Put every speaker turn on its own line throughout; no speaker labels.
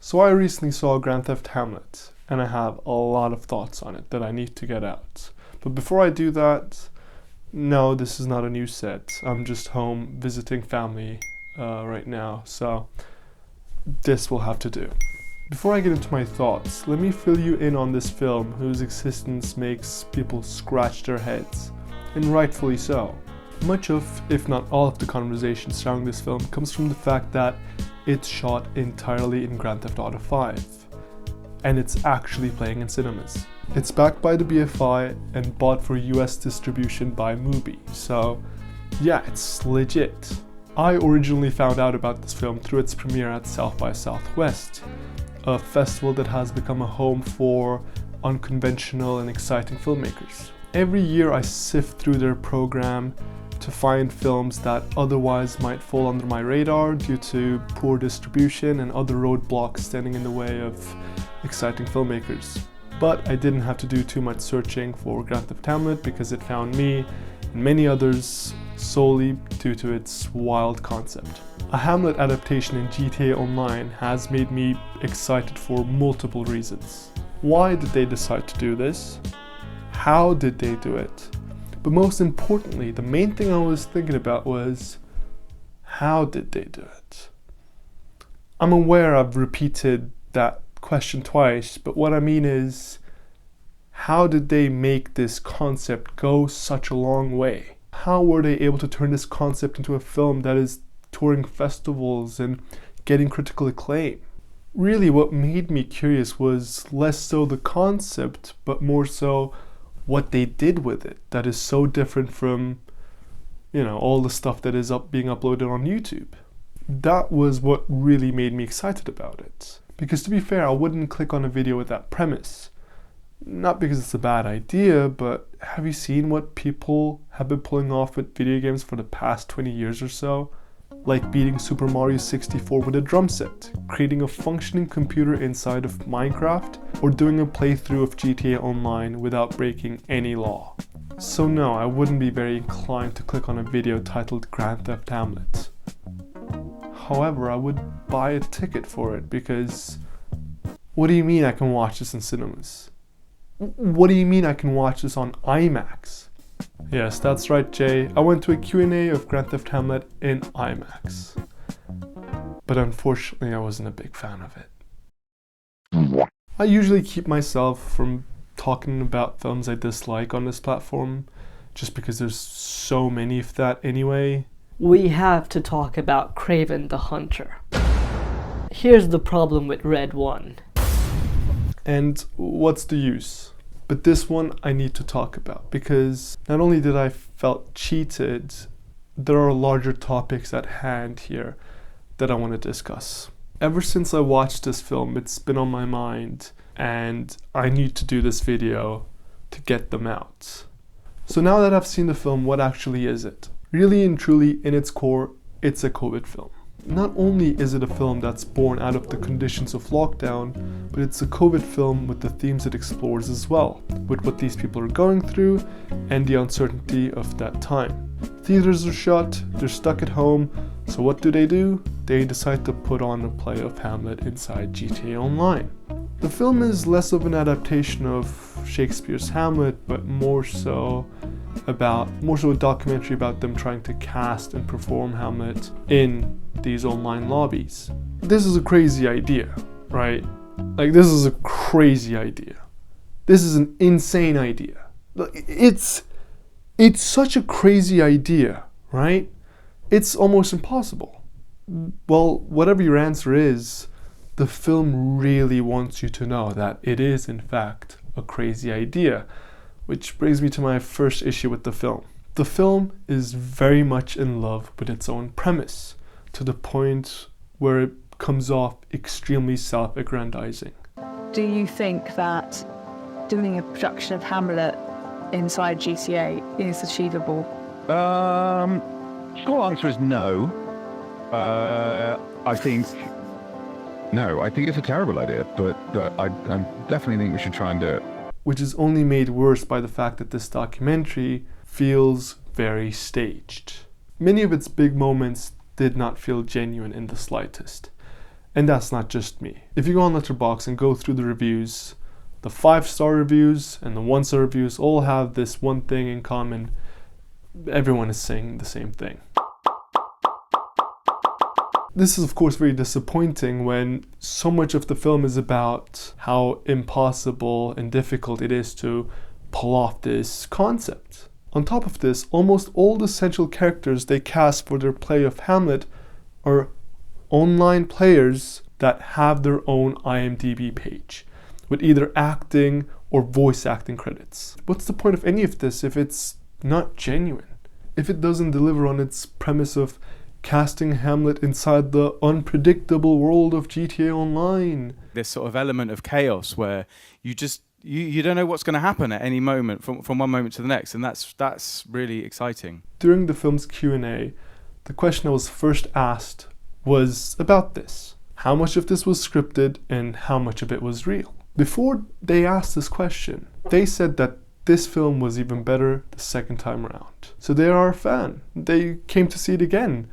So I recently saw Grand Theft Hamlet, and I have a lot of thoughts on it that I need to get out. But before I do that, no, this is not a new set. I'm just home visiting family right now, so this will have to do. Before I get into my thoughts, let me fill you in on this film whose existence makes people scratch their heads, and rightfully so. Much of, if not all of the conversation surrounding this film comes from the fact that it's shot entirely in Grand Theft Auto 5, and it's actually playing in cinemas. It's backed by the BFI and bought for US distribution by Mubi, so yeah, it's legit. I originally found out about this film through its premiere at South by Southwest, a festival that has become a home for unconventional and exciting filmmakers. Every year I sift through their program to find films that otherwise might fall under my radar due to poor distribution and other roadblocks standing in the way of exciting filmmakers. But I didn't have to do too much searching for Grand Theft Hamlet because it found me and many others solely due to its wild concept. A Hamlet adaptation in GTA Online has made me excited for multiple reasons. Why did they decide to do this? How did they do it? But most importantly, the main thing I was thinking about was, how did they do it? I'm aware I've repeated that question twice, but what I mean is, how did they make this concept go such a long way? How were they able to turn this concept into a film that is touring festivals and getting critical acclaim? Really, what made me curious was less so the concept, but more so what they did with it that is so different from, all the stuff that is being uploaded on YouTube. That was what really made me excited about it. Because to be fair, I wouldn't click on a video with that premise. Not because it's a bad idea, but have you seen what people have been pulling off with video games for the past 20 years or so? Like beating Super Mario 64 with a drum set, creating a functioning computer inside of Minecraft, or doing a playthrough of GTA Online without breaking any law. So no, I wouldn't be very inclined to click on a video titled Grand Theft Hamlet. However, I would buy a ticket for it because what do you mean I can watch this in cinemas? What do you mean I can watch this on IMAX? Yes, that's right, Jay. I went to a Q&A of Grand Theft Hamlet in IMAX. But unfortunately, I wasn't a big fan of it. I usually keep myself from talking about films I dislike on this platform, just because there's so many of that anyway.
We have to talk about Kraven the Hunter. Here's the problem with Red 1.
And what's the use? But this one I need to talk about because not only did I felt cheated, there are larger topics at hand here that I want to discuss. Ever since I watched this film, it's been on my mind and I need to do this video to get them out. So now that I've seen the film, what actually is it? Really and truly, in its core, it's a COVID film. Not only is it a film that's born out of the conditions of lockdown, but it's a COVID film with the themes it explores as well, with what these people are going through and the uncertainty of that time. Theaters are shut, they're stuck at home, so what do? They decide to put on a play of Hamlet inside GTA Online. The film is less of an adaptation of Shakespeare's Hamlet, but more so a documentary about them trying to cast and perform Hamlet in these online lobbies. This is a crazy idea, right? This is a crazy idea. This is an insane idea. It's such a crazy idea, right? It's almost impossible. Well, whatever your answer is, the film really wants you to know that it is, in fact, a crazy idea. Which brings me to my first issue with the film. The film is very much in love with its own premise, to the point where it comes off extremely self-aggrandizing.
Do you think that doing a production of Hamlet inside GTA is achievable?
Short answer is no. I think it's a terrible idea, but I definitely think we should try and do it.
Which is only made worse by the fact that this documentary feels very staged. Many of its big moments did not feel genuine in the slightest. And that's not just me. If you go on Letterboxd and go through the reviews, the 5-star reviews and the 1-star reviews all have this one thing in common. Everyone is saying the same thing. This is of course very disappointing when so much of the film is about how impossible and difficult it is to pull off this concept. On top of this, almost all the central characters they cast for their play of Hamlet are online players that have their own IMDb page, with either acting or voice acting credits. What's the point of any of this if it's not genuine? If it doesn't deliver on its premise of casting Hamlet inside the unpredictable world of GTA Online?
This sort of element of chaos where you just you don't know what's going to happen at any moment from one moment to the next, and that's really exciting.
During the film's Q&A, the question I was first asked was about this. How much of this was scripted and how much of it was real? Before they asked this question, they said that this film was even better the second time around. So they are a fan. They came to see it again.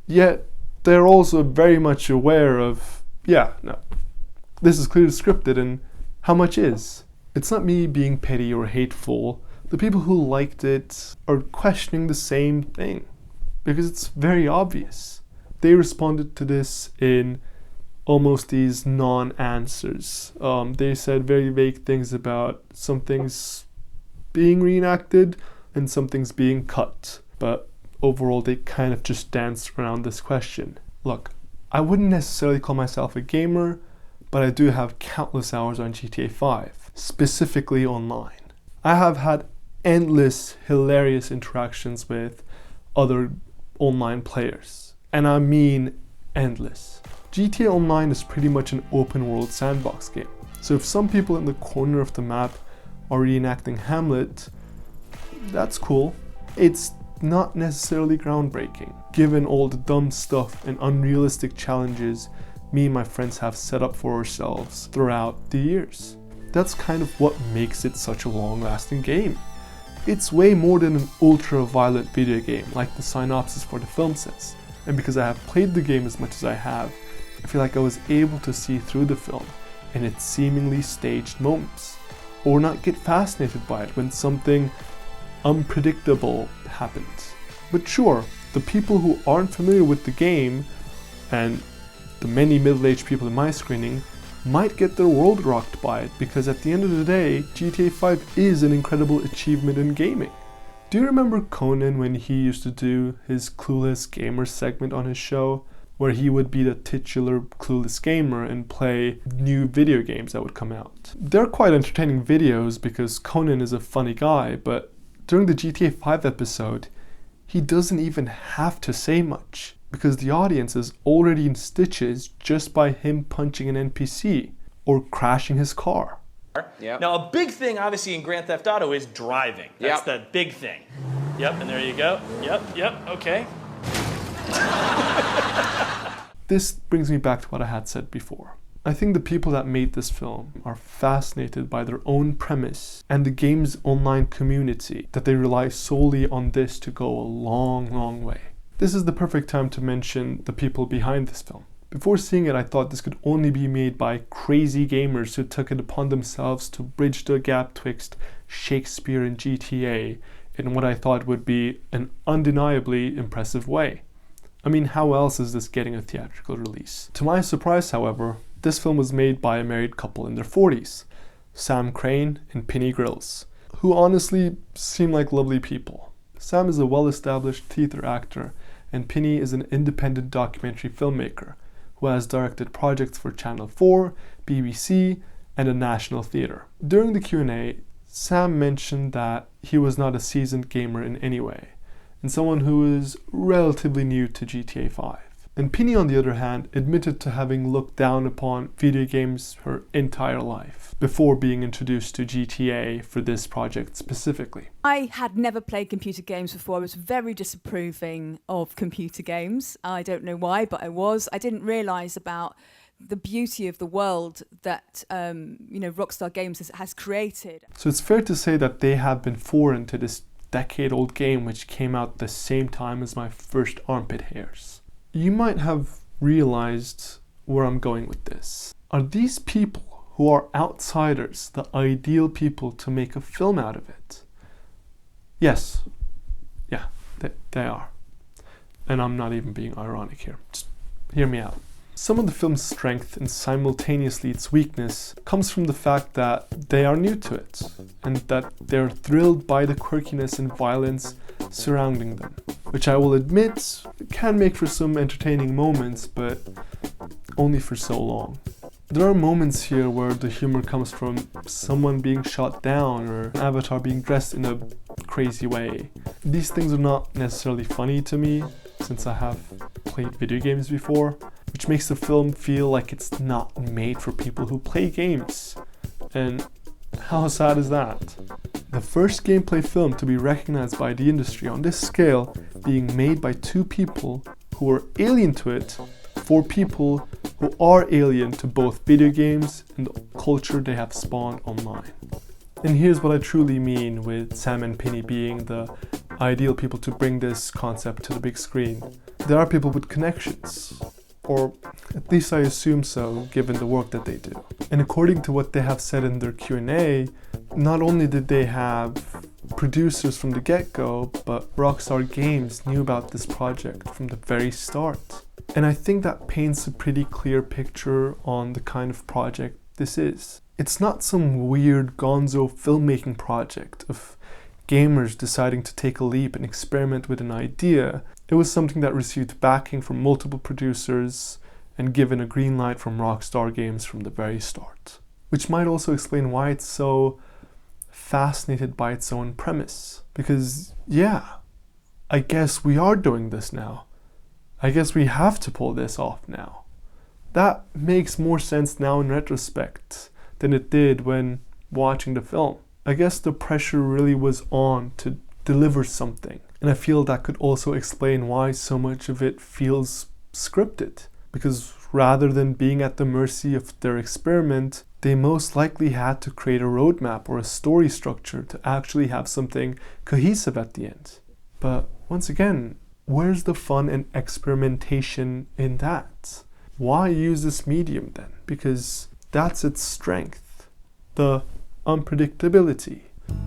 Yet they're also very much aware of, this is clearly scripted, and how much is? It's not me being petty or hateful. The people who liked it are questioning the same thing because it's very obvious. They responded to this in almost these non-answers. They said very vague things about some things being reenacted and some things being cut. But overall, they kind of just danced around this question. Look, I wouldn't necessarily call myself a gamer, but I do have countless hours on GTA 5, specifically online. I have had endless, hilarious interactions with other online players, and I mean endless. GTA Online is pretty much an open world sandbox game, so if some people in the corner of the map are reenacting Hamlet, that's cool. It's not necessarily groundbreaking, given all the dumb stuff and unrealistic challenges me and my friends have set up for ourselves throughout the years. That's kind of what makes it such a long-lasting game. It's way more than an ultra-violent video game, like the synopsis for the film says. And because I have played the game as much as I have, I feel like I was able to see through the film and its seemingly staged moments, or not get fascinated by it when something unpredictable happened. But sure, the people who aren't familiar with the game, and the many middle-aged people in my screening, might get their world rocked by it, because at the end of the day, GTA 5 is an incredible achievement in gaming. Do you remember Conan when he used to do his Clueless Gamer segment on his show, where he would be the titular Clueless Gamer and play new video games that would come out? They're quite entertaining videos because Conan is a funny guy, but during the GTA 5 episode, he doesn't even have to say much, because the audience is already in stitches just by him punching an NPC or crashing his car.
Yep. Now, a big thing, obviously, in Grand Theft Auto is driving. That's the big thing. Yep, and there you go. Yep, okay.
This brings me back to what I had said before. I think the people that made this film are fascinated by their own premise and the game's online community, that they rely solely on this to go a long, long way. This is the perfect time to mention the people behind this film. Before seeing it, I thought this could only be made by crazy gamers who took it upon themselves to bridge the gap twixt Shakespeare and GTA in what I thought would be an undeniably impressive way. I mean, how else is this getting a theatrical release? To my surprise, however, this film was made by a married couple in their 40s, Sam Crane and Penny Grills, who honestly seem like lovely people. Sam is a well-established theater actor, and Penny is an independent documentary filmmaker who has directed projects for Channel 4, BBC, and a national theater. During the Q&A, Sam mentioned that he was not a seasoned gamer in any way, and someone who is relatively new to GTA 5. And Penny, on the other hand, admitted to having looked down upon video games her entire life before being introduced to GTA for this project specifically.
I had never played computer games before. I was very disapproving of computer games. I don't know why, but I was. I didn't realise about the beauty of the world that Rockstar Games has created.
So it's fair to say that they have been foreign to this decade-old game which came out the same time as my first armpit hairs. You might have realized where I'm going with this. Are these people who are outsiders the ideal people to make a film out of it? Yes. Yeah, they are. And I'm not even being ironic here. Just hear me out. Some of the film's strength and simultaneously its weakness comes from the fact that they are new to it and that they're thrilled by the quirkiness and violence surrounding them, which I will admit can make for some entertaining moments, but only for so long. There are moments here where the humor comes from someone being shot down or an avatar being dressed in a crazy way. These things are not necessarily funny to me, since I have played video games before, which makes the film feel like it's not made for people who play games. And how sad is that? The first gameplay film to be recognized by the industry on this scale being made by two people who are alien to it for people who are alien to both video games and the culture they have spawned online. And here's what I truly mean with Sam and Penny being the ideal people to bring this concept to the big screen. There are people with connections, or at least I assume so, given the work that they do. And according to what they have said in their Q&A, not only did they have producers from the get-go, but Rockstar Games knew about this project from the very start. And I think that paints a pretty clear picture on the kind of project this is. It's not some weird gonzo filmmaking project of gamers deciding to take a leap and experiment with an idea. It was something that received backing from multiple producers and given a green light from Rockstar Games from the very start. Which might also explain why it's so fascinated by its own premise. Because, yeah, I guess we are doing this now. I guess we have to pull this off now. That makes more sense now in retrospect than it did when watching the film. I guess the pressure really was on to deliver something. And I feel that could also explain why so much of it feels scripted. Because rather than being at the mercy of their experiment, they most likely had to create a roadmap or a story structure to actually have something cohesive at the end. But once again, where's the fun and experimentation in that? Why use this medium then? Because that's its strength. The unpredictability.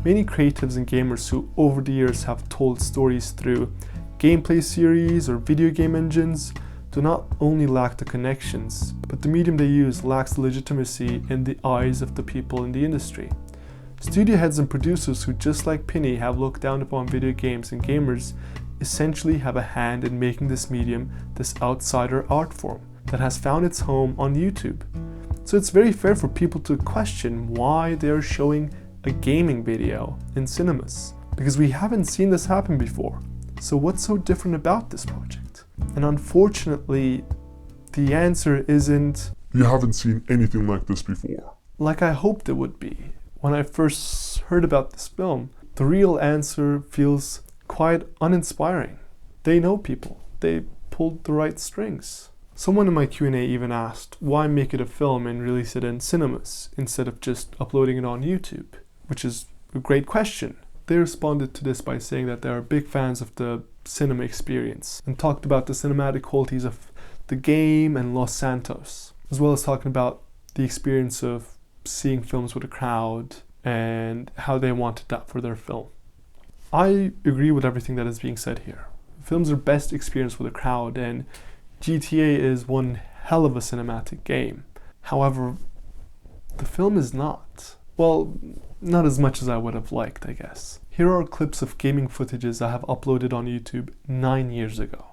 Many creatives and gamers who over the years have told stories through gameplay series or video game engines do not only lack the connections, but the medium they use lacks the legitimacy in the eyes of the people in the industry. Studio heads and producers who, just like Penny, have looked down upon video games and gamers essentially have a hand in making this medium this outsider art form that has found its home on YouTube. So it's very fair for people to question why they're showing a gaming video in cinemas, because we haven't seen this happen before. So what's so different about this project? And unfortunately, the answer isn't,
"You haven't seen anything like this before,"
like I hoped it would be. When I first heard about this film, the real answer feels quite uninspiring. They know people. They pulled the right strings. Someone in my Q&A even asked, why make it a film and release it in cinemas instead of just uploading it on YouTube? Which is a great question. They responded to this by saying that they are big fans of the cinema experience and talked about the cinematic qualities of the game and Los Santos, as well as talking about the experience of seeing films with a crowd and how they wanted that for their film. I agree with everything that is being said here. Films are best experienced with a crowd, and GTA is one hell of a cinematic game. However, the film is not. Well, not as much as I would have liked, I guess. Here are clips of gaming footages I have uploaded on YouTube 9 years ago.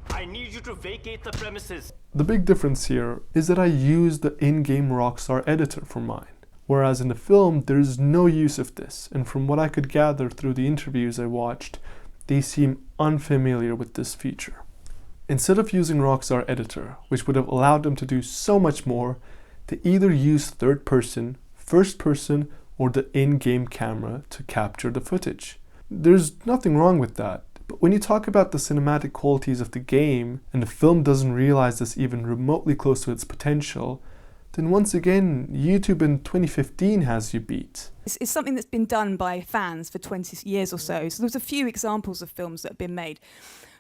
I need you to vacate the premises.
The big difference here is that I used the in-game Rockstar editor for mine. Whereas in the film, there is no use of this, and from what I could gather through the interviews I watched, they seem unfamiliar with this feature. Instead of using Rockstar Editor, which would have allowed them to do so much more, they either use third person, first person, or the in-game camera to capture the footage. There's nothing wrong with that, but when you talk about the cinematic qualities of the game, and the film doesn't realize this even remotely close to its potential, then once again, YouTube in 2015 has you beat.
It's something that's been done by fans for 20 years or so. So there's a few examples of films that have been made.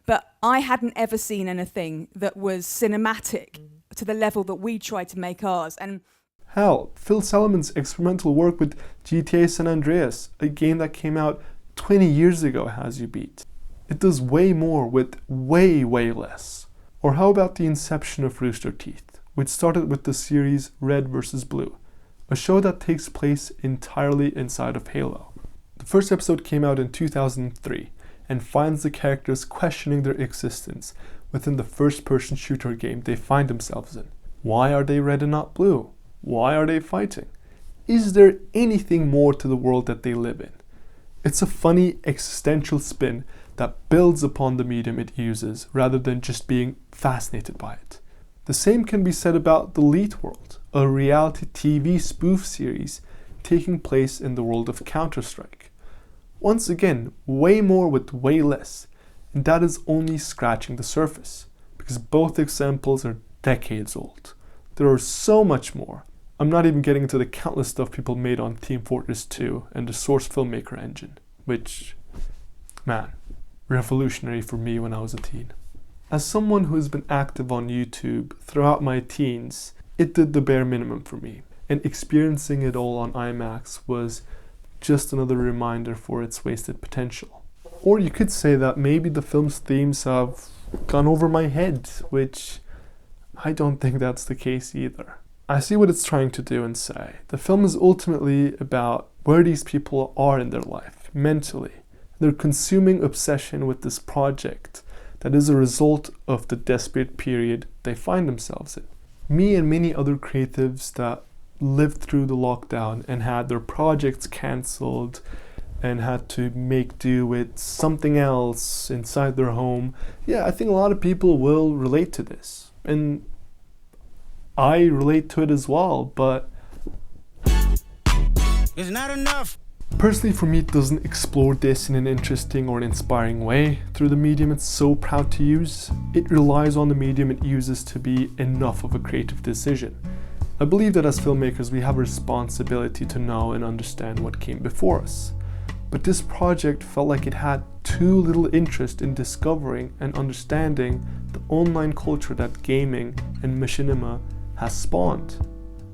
But I hadn't ever seen anything that was cinematic to the level that we tried to make ours. And
hell, Phil Solomon's experimental work with GTA San Andreas, a game that came out 20 years ago, has you beat. It does way more with way less. Or how about the inception of Rooster Teeth, which started with the series Red vs. Blue, a show that takes place entirely inside of Halo. The first episode came out in 2003 and finds the characters questioning their existence within the first-person shooter game they find themselves in. Why are they red and not blue? Why are they fighting? Is there anything more to the world that they live in? It's a funny existential spin that builds upon the medium it uses rather than just being fascinated by it. The same can be said about The Elite World, a reality TV spoof series taking place in the world of Counter-Strike. Once again, way more with way less, and that is only scratching the surface, because both examples are decades old. There are so much more. I'm not even getting into the countless stuff people made on Team Fortress 2 and the Source Filmmaker engine, which, man, revolutionary for me when I was a teen. As someone who has been active on YouTube throughout my teens, it did the bare minimum for me, and experiencing it all on IMAX was just another reminder for its wasted potential. Or you could say that maybe the film's themes have gone over my head, which I don't think that's the case either. I see what it's trying to do and say. The film is ultimately about where these people are in their life, mentally. Their consuming obsession with this project that is a result of the desperate period they find themselves in. Me and many other creatives that lived through the lockdown and had their projects cancelled and had to make do with something else inside their home. Yeah, I think a lot of people will relate to this. And I relate to it as well, but
it's not enough.
Personally, for me, it doesn't explore this in an interesting or an inspiring way through the medium it's so proud to use. It relies on the medium it uses to be enough of a creative decision. I believe that as filmmakers, we have a responsibility to know and understand what came before us. But this project felt like it had too little interest in discovering and understanding the online culture that gaming and Machinima has spawned.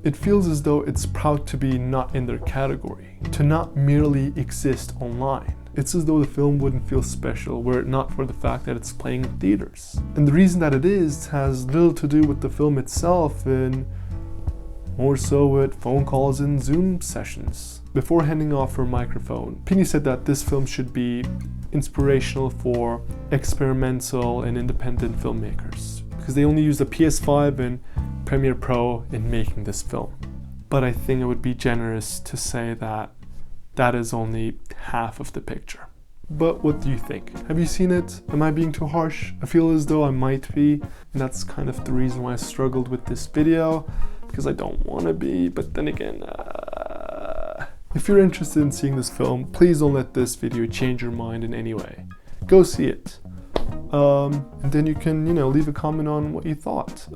It feels as though it's proud to be not in their category, to not merely exist online. It's as though the film wouldn't feel special were it not for the fact that it's playing in theaters. And the reason that it is has little to do with the film itself and more so with phone calls and Zoom sessions. Before handing off her microphone, Penny said that this film should be inspirational for experimental and independent filmmakers, because they only used the PS5 and Premiere Pro in making this film. But I think it would be generous to say that that is only half of the picture. But what do you think? Have you seen it? Am I being too harsh? I feel as though I might be, and that's kind of the reason why I struggled with this video, because I don't want to be, but then again, if you're interested in seeing this film, please don't let this video change your mind in any way. Go see it. And then you can, leave a comment on what you thought,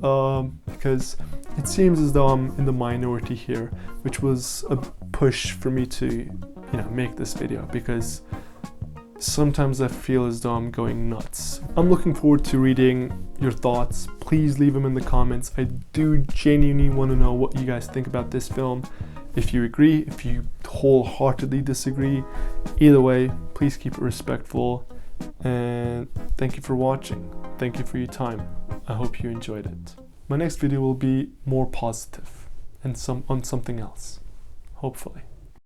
because it seems as though I'm in the minority here, which was a push for me to, make this video, because sometimes I feel as though I'm going nuts. I'm looking forward to reading your thoughts. Please leave them in the comments. I do genuinely want to know what you guys think about this film. If you agree, if you wholeheartedly disagree, either way, please keep it respectful. And thank you for watching. Thank you for your time. I hope you enjoyed it. My next video will be more positive and on something else, hopefully.